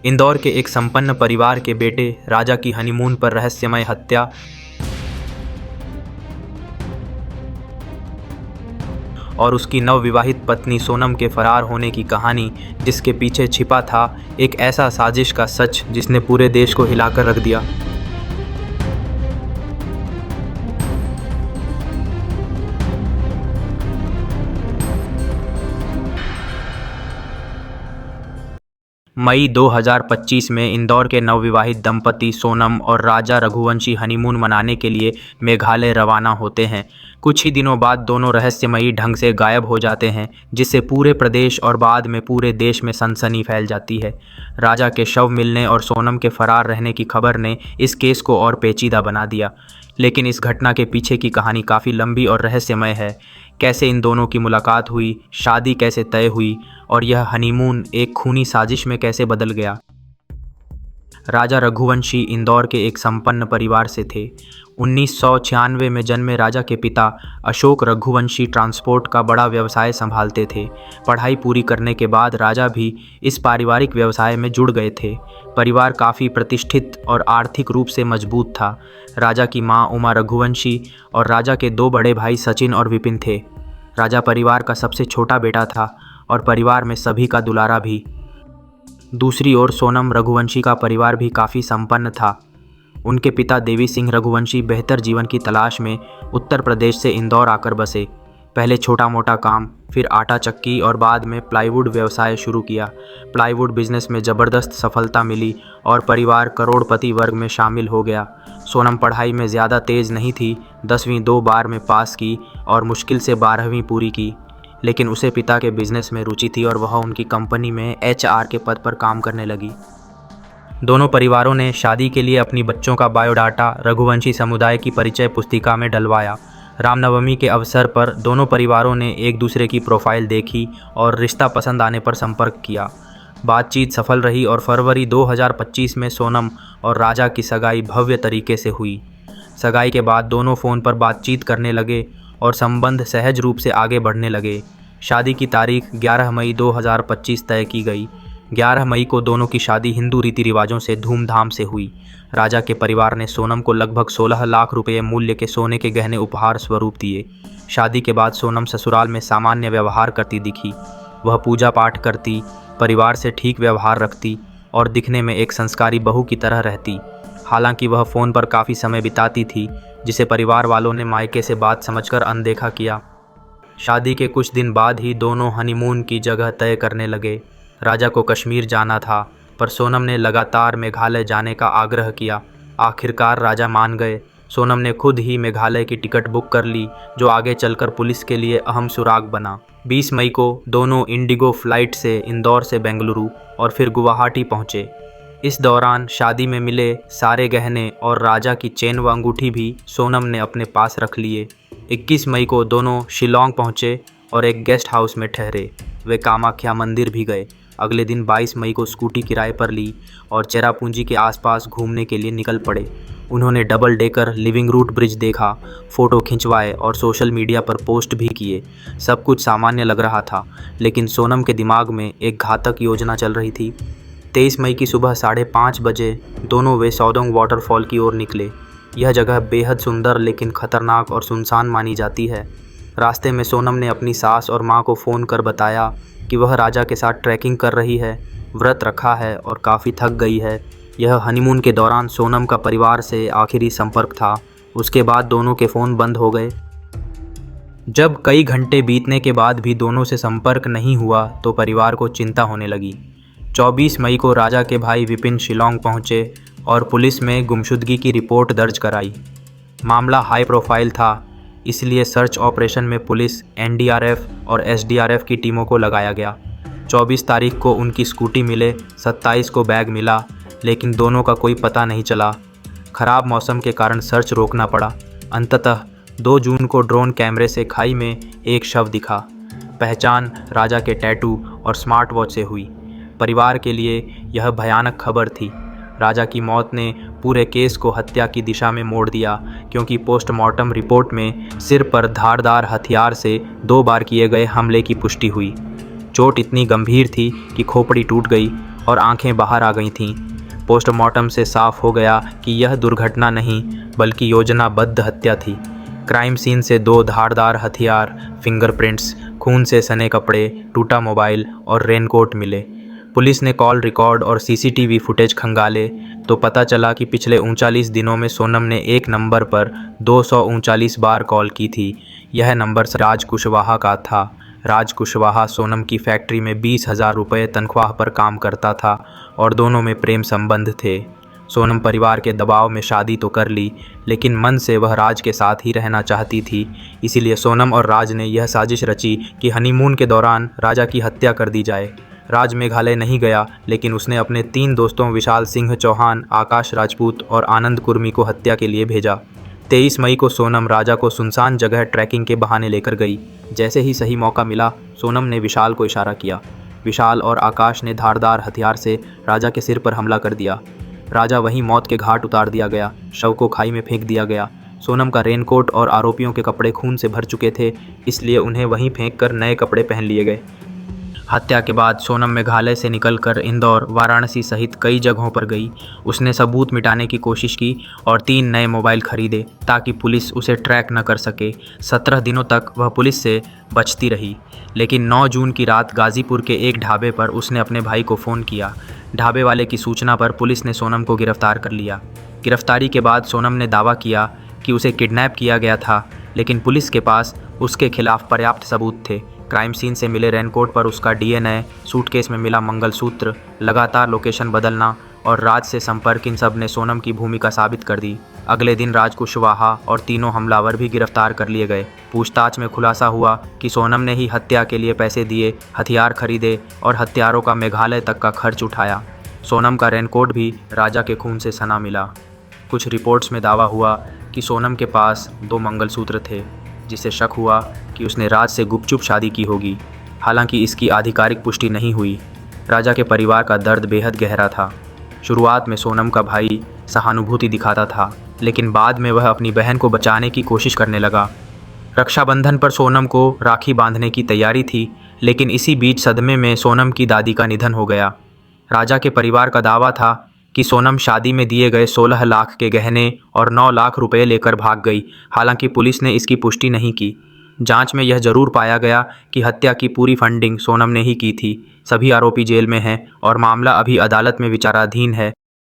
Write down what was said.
इंदौर के एक संपन्न परिवार के बेटे राजा की हनीमून पर रहस्यमय हत्या और उसकी नवविवाहित पत्नी सोनम के फरार होने की कहानी, जिसके पीछे छिपा था एक ऐसा साजिश का सच जिसने पूरे देश को हिलाकर रख दिया। मई 2025 में इंदौर के नवविवाहित दंपति सोनम और राजा रघुवंशी हनीमून मनाने के लिए मेघालय रवाना होते हैं। कुछ ही दिनों बाद दोनों रहस्यमयी ढंग से गायब हो जाते हैं, जिससे पूरे प्रदेश और बाद में पूरे देश में सनसनी फैल जाती है। राजा के शव मिलने और सोनम के फरार रहने की खबर ने इस केस को और पेचीदा बना दिया। लेकिन इस घटना के पीछे की कहानी काफ़ी लंबी और रहस्यमय है। कैसे इन दोनों की मुलाकात हुई, शादी कैसे तय हुई और यह हनीमून एक खूनी साजिश में कैसे बदल गया। राजा रघुवंशी इंदौर के एक संपन्न परिवार से थे। 1996 में जन्मे राजा के पिता अशोक रघुवंशी ट्रांसपोर्ट का बड़ा व्यवसाय संभालते थे। पढ़ाई पूरी करने के बाद राजा भी इस पारिवारिक व्यवसाय में जुड़ गए थे। परिवार काफ़ी प्रतिष्ठित और आर्थिक रूप से मजबूत था। राजा की मां उमा रघुवंशी और राजा के दो बड़े भाई सचिन और विपिन थे। राजा परिवार का सबसे छोटा बेटा था और परिवार में सभी का दुलारा भी। दूसरी ओर सोनम रघुवंशी का परिवार भी काफ़ी संपन्न था। उनके पिता देवी सिंह रघुवंशी बेहतर जीवन की तलाश में उत्तर प्रदेश से इंदौर आकर बसे। पहले छोटा मोटा काम, फिर आटा चक्की और बाद में प्लाईवुड व्यवसाय शुरू किया। प्लाईवुड बिजनेस में ज़बरदस्त सफलता मिली और परिवार करोड़पति वर्ग में शामिल हो गया। सोनम पढ़ाई में ज़्यादा तेज़ नहीं थी, 10वीं 2 बार में पास की और मुश्किल से 12वीं पूरी की। लेकिन उसे पिता के बिजनेस में रुचि थी और वह उनकी कंपनी में HR के पद पर काम करने लगी। दोनों परिवारों ने शादी के लिए अपनी बच्चों का बायोडाटा रघुवंशी समुदाय की परिचय पुस्तिका में डलवाया। रामनवमी के अवसर पर दोनों परिवारों ने एक दूसरे की प्रोफाइल देखी और रिश्ता पसंद आने पर संपर्क किया। बातचीत सफल रही और फरवरी 2025 में सोनम और राजा की सगाई भव्य तरीके से हुई। सगाई के बाद दोनों फ़ोन पर बातचीत करने लगे और संबंध सहज रूप से आगे बढ़ने लगे। शादी की तारीख 11 मई 2025 तय की गई। 11 मई को दोनों की शादी हिंदू रीति रिवाजों से धूमधाम से हुई। राजा के परिवार ने सोनम को लगभग 16 लाख रुपये मूल्य के सोने के गहने उपहार स्वरूप दिए। शादी के बाद सोनम ससुराल में सामान्य व्यवहार करती दिखी। वह पूजा पाठ करती, परिवार से ठीक व्यवहार रखती और दिखने में एक संस्कारी बहू की तरह रहती। हालांकि वह फ़ोन पर काफ़ी समय बिताती थी, जिसे परिवार वालों ने मायके से बात समझकर अनदेखा किया। शादी के कुछ दिन बाद ही दोनों हनीमून की जगह तय करने लगे। राजा को कश्मीर जाना था, पर सोनम ने लगातार मेघालय जाने का आग्रह किया। आखिरकार राजा मान गए। सोनम ने खुद ही मेघालय की टिकट बुक कर ली, जो आगे चलकर पुलिस के लिए अहम सुराग बना। 20 मई को दोनों इंडिगो फ्लाइट से इंदौर से बेंगलुरु और फिर गुवाहाटी पहुँचे। इस दौरान शादी में मिले सारे गहने और राजा की चेन व अंगूठी भी सोनम ने अपने पास रख लिए। 21 मई को दोनों शिलोंग पहुँचे और एक गेस्ट हाउस में ठहरे। वे कामाख्या मंदिर भी गए। अगले दिन 22 मई को स्कूटी किराए पर ली और चेरापूंजी के आसपास घूमने के लिए निकल पड़े। उन्होंने double decker living root bridge देखा, फ़ोटो खिंचवाए और सोशल मीडिया पर पोस्ट भी किए। सब कुछ सामान्य लग रहा था, लेकिन सोनम के दिमाग में एक घातक योजना चल रही थी। 23 मई की सुबह 5:30 बजे दोनों वे सौदोंग वाटरफॉल की ओर निकले। यह जगह बेहद सुंदर लेकिन खतरनाक और सुनसान मानी जाती है। रास्ते में सोनम ने अपनी सास और मां को फ़ोन कर बताया कि वह राजा के साथ ट्रैकिंग कर रही है, व्रत रखा है और काफ़ी थक गई है। यह हनीमून के दौरान सोनम का परिवार से आखिरी संपर्क था। उसके बाद दोनों के फ़ोन बंद हो गए। जब कई घंटे बीतने के बाद भी दोनों से संपर्क नहीं हुआ तो परिवार को चिंता होने लगी। 24 मई को राजा के भाई विपिन शिलोंग पहुंचे और पुलिस में गुमशुदगी की रिपोर्ट दर्ज कराई। मामला हाई प्रोफाइल था, इसलिए सर्च ऑपरेशन में पुलिस, NDRF और SDRF की टीमों को लगाया गया। 24 तारीख को उनकी स्कूटी मिले, 27 को बैग मिला, लेकिन दोनों का कोई पता नहीं चला। ख़राब मौसम के कारण सर्च रोकना पड़ा। अंततः 2 जून को ड्रोन कैमरे से खाई में एक शव दिखा। पहचान राजा के टैटू और स्मार्ट वॉच से हुई। परिवार के लिए यह भयानक खबर थी। राजा की मौत ने पूरे केस को हत्या की दिशा में मोड़ दिया, क्योंकि पोस्टमार्टम रिपोर्ट में सिर पर धारदार हथियार से 2 बार किए गए हमले की पुष्टि हुई। चोट इतनी गंभीर थी कि खोपड़ी टूट गई और आंखें बाहर आ गई थीं। पोस्टमार्टम से साफ हो गया कि यह दुर्घटना नहीं बल्कि योजनाबद्ध हत्या थी। क्राइम सीन से 2 धारदार हथियार, फिंगरप्रिंट्स, खून से सने कपड़े, टूटा मोबाइल और रेनकोट मिले। पुलिस ने कॉल रिकॉर्ड और सीसीटीवी फुटेज खंगाले तो पता चला कि पिछले 39 दिनों में सोनम ने एक नंबर पर 239 बार कॉल की थी। यह नंबर राज कुशवाहा का था। राज कुशवाहा सोनम की फैक्ट्री में 20,000 रुपये तनख्वाह पर काम करता था और दोनों में प्रेम संबंध थे। सोनम परिवार के दबाव में शादी तो कर ली, लेकिन मन से वह राज के साथ ही रहना चाहती थी। इसीलिए सोनम और राज ने यह साजिश रची कि हनीमून के दौरान राजा की हत्या कर दी जाए। राज मेघालय नहीं गया, लेकिन उसने अपने 3 दोस्तों विशाल सिंह चौहान, आकाश राजपूत और आनंद कुर्मी को हत्या के लिए भेजा। 23 मई को सोनम राजा को सुनसान जगह ट्रैकिंग के बहाने लेकर गई। जैसे ही सही मौका मिला, सोनम ने विशाल को इशारा किया। विशाल और आकाश ने धारदार हथियार से राजा के सिर पर हमला कर दिया। राजा वहीं मौत के घाट उतार दिया गया। शव को खाई में फेंक दिया गया। सोनम का रेनकोट और आरोपियों के कपड़े खून से भर चुके थे, इसलिए उन्हें वहीं फेंक कर नए कपड़े पहन लिए गए। हत्या के बाद सोनम मेघालय से निकलकर इंदौर, वाराणसी सहित कई जगहों पर गई। उसने सबूत मिटाने की कोशिश की और 3 नए मोबाइल खरीदे ताकि पुलिस उसे ट्रैक न कर सके। 17 दिनों तक वह पुलिस से बचती रही, लेकिन 9 जून की रात गाजीपुर के एक ढाबे पर उसने अपने भाई को फ़ोन किया। ढाबे वाले की सूचना पर पुलिस ने सोनम को गिरफ्तार कर लिया। गिरफ्तारी के बाद सोनम ने दावा किया कि उसे किडनैप किया गया था, लेकिन पुलिस के पास उसके खिलाफ पर्याप्त सबूत थे। क्राइम सीन से मिले रेनकोट पर उसका डीएनए, सूटकेस में मिला मंगलसूत्र, लगातार लोकेशन बदलना और राज से संपर्क, इन सब ने सोनम की भूमिका साबित कर दी। अगले दिन राज कुशवाहा और तीनों हमलावर भी गिरफ्तार कर लिए गए। पूछताछ में खुलासा हुआ कि सोनम ने ही हत्या के लिए पैसे दिए, हथियार खरीदे और हत्यारों का मेघालय तक का खर्च उठाया। सोनम का रेनकोट भी राजा के खून से सना मिला। कुछ रिपोर्ट्स में दावा हुआ कि सोनम के पास 2 मंगलसूत्र थे, जिससे शक हुआ कि उसने राज से गुपचुप शादी की होगी। हालांकि इसकी आधिकारिक पुष्टि नहीं हुई। राजा के परिवार का दर्द बेहद गहरा था। शुरुआत में सोनम का भाई सहानुभूति दिखाता था, लेकिन बाद में वह अपनी बहन को बचाने की कोशिश करने लगा। रक्षाबंधन पर सोनम को राखी बांधने की तैयारी थी, लेकिन इसी बीच सदमे में सोनम की दादी का निधन हो गया। राजा के परिवार का दावा था कि सोनम शादी में दिए गए 16 लाख के गहने और 9 लाख रुपए लेकर भाग गई। हालांकि पुलिस ने इसकी पुष्टि नहीं की। जांच में यह जरूर पाया गया कि हत्या की पूरी फंडिंग सोनम ने ही की थी। सभी आरोपी जेल में हैं और मामला अभी अदालत में विचाराधीन है।